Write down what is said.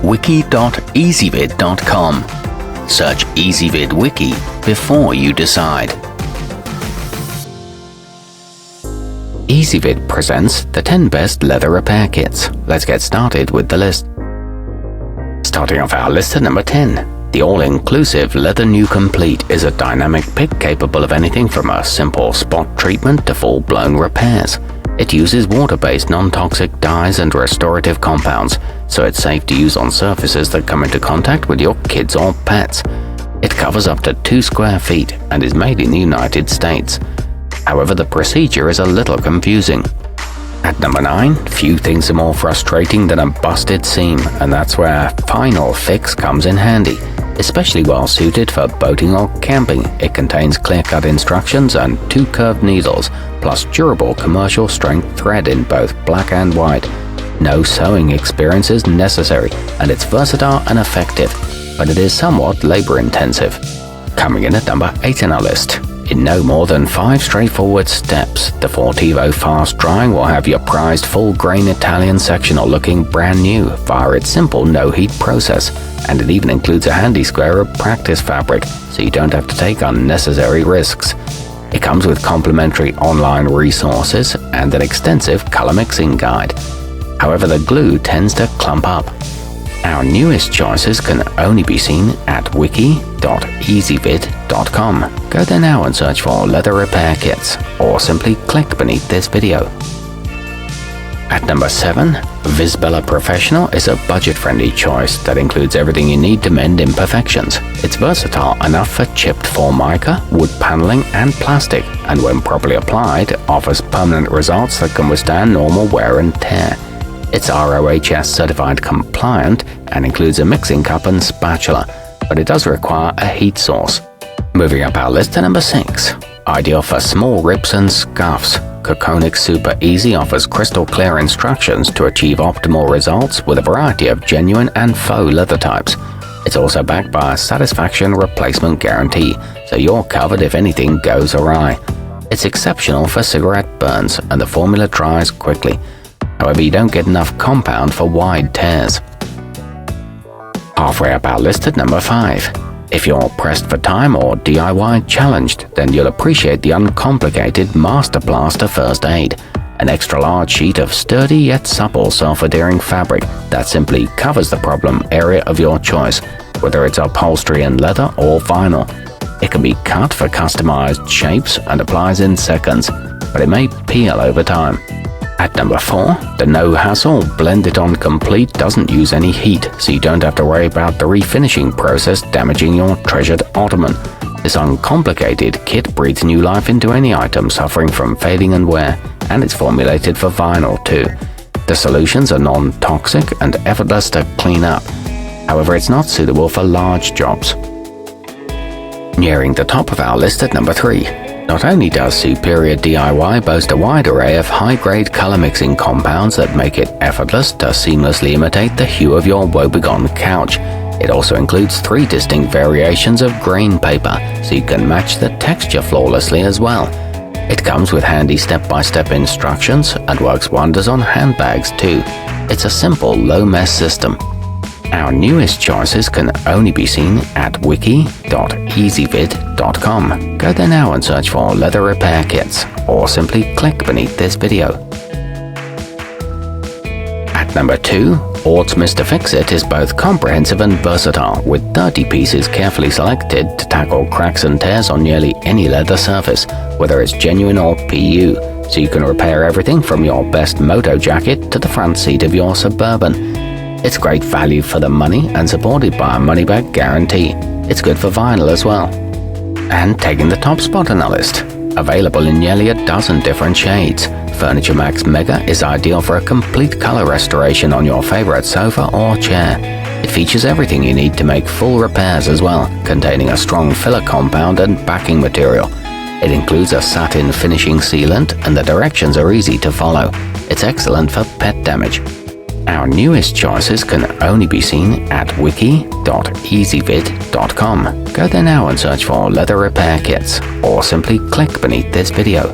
wiki.ezvid.com. Search Ezvid Wiki before you decide. Ezvid presents the 10 best leather repair kits. Let's get started with the list. Starting off our list at number 10. The all-inclusive leathernu Complete is a dynamic pick capable of anything from a simple spot treatment to full-blown repairs. It uses water-based non-toxic dyes and restorative compounds, so it's safe to use on surfaces that come into contact with your kids or pets. It covers up to 2 square feet and is made in the United States. However, the procedure is a little confusing. At number 9, few things are more frustrating than a busted seam, and that's where Finyl Fix comes in handy. Especially well suited for boating or camping, it contains clear-cut instructions and 2 curved needles, plus durable commercial strength thread in both black and white. No sewing experience is necessary, and it's versatile and effective, but it is somewhat labor-intensive. Coming in at number 8 on our list. In no more than 5 straightforward steps, the Fortivo Fast Drying will have your prized full-grain Italian sectional looking brand new via its simple no-heat process, and it even includes a handy square of practice fabric, so you don't have to take unnecessary risks. It comes with complimentary online resources and an extensive color mixing guide. However, the glue tends to clump up. Our newest choices can only be seen at wiki.ezvid.com. Go there now and search for leather repair kits, or simply click beneath this video. At number 7, Visbella Professional is a budget-friendly choice that includes everything you need to mend imperfections. It's versatile enough for chipped formica, wood paneling, and plastic, and when properly applied, offers permanent results that can withstand normal wear and tear. It's ROHS certified compliant and includes a mixing cup and spatula, but it does require a heat source. Moving up our list to number 6. Ideal for small rips and scuffs, Coconix Super Easy offers crystal clear instructions to achieve optimal results with a variety of genuine and faux leather types. It's also backed by a satisfaction replacement guarantee, so you're covered if anything goes awry. It's exceptional for cigarette burns, and the formula dries quickly. However, you don't get enough compound for wide tears. Halfway up our list at number 5. If you're pressed for time or DIY challenged, then you'll appreciate the uncomplicated Mastaplasta First Aid, an extra-large sheet of sturdy yet supple self-adhering fabric that simply covers the problem area of your choice, whether it's upholstery and leather or vinyl. It can be cut for customized shapes and applies in seconds, but it may peel over time. At number 4, the no-hassle Blend It On Complete doesn't use any heat, so you don't have to worry about the refinishing process damaging your treasured ottoman. This uncomplicated kit breathes new life into any item suffering from fading and wear, and it's formulated for vinyl too. The solutions are non-toxic and effortless to clean up. However, it's not suitable for large jobs. Nearing the top of our list at number 3. Not only does Superior DIY boast a wide array of high-grade color mixing compounds that make it effortless to seamlessly imitate the hue of your woebegone couch, it also includes 3 distinct variations of grain paper, so you can match the texture flawlessly as well. It comes with handy step-by-step instructions and works wonders on handbags too. It's a simple, low-mess system. Our newest choices can only be seen at wiki.ezvid.com. Go there now and search for leather repair kits, or simply click beneath this video. At number 2, Ortz Mr. Fixit is both comprehensive and versatile, with 30 pieces carefully selected to tackle cracks and tears on nearly any leather surface, whether it's genuine or PU, so you can repair everything from your best moto jacket to the front seat of your Suburban. It's great value for the money and supported by a money-back guarantee. It's good for vinyl as well. And taking the top spot on our list. Available in nearly a dozen different shades, Furniture Max Mega is ideal for a complete color restoration on your favorite sofa or chair. It features everything you need to make full repairs as well, containing a strong filler compound and backing material. It includes a satin finishing sealant, and the directions are easy to follow. It's excellent for pet damage. Our newest choices can only be seen at wiki.ezvid.com. Go there now and search for leather repair kits, or simply click beneath this video.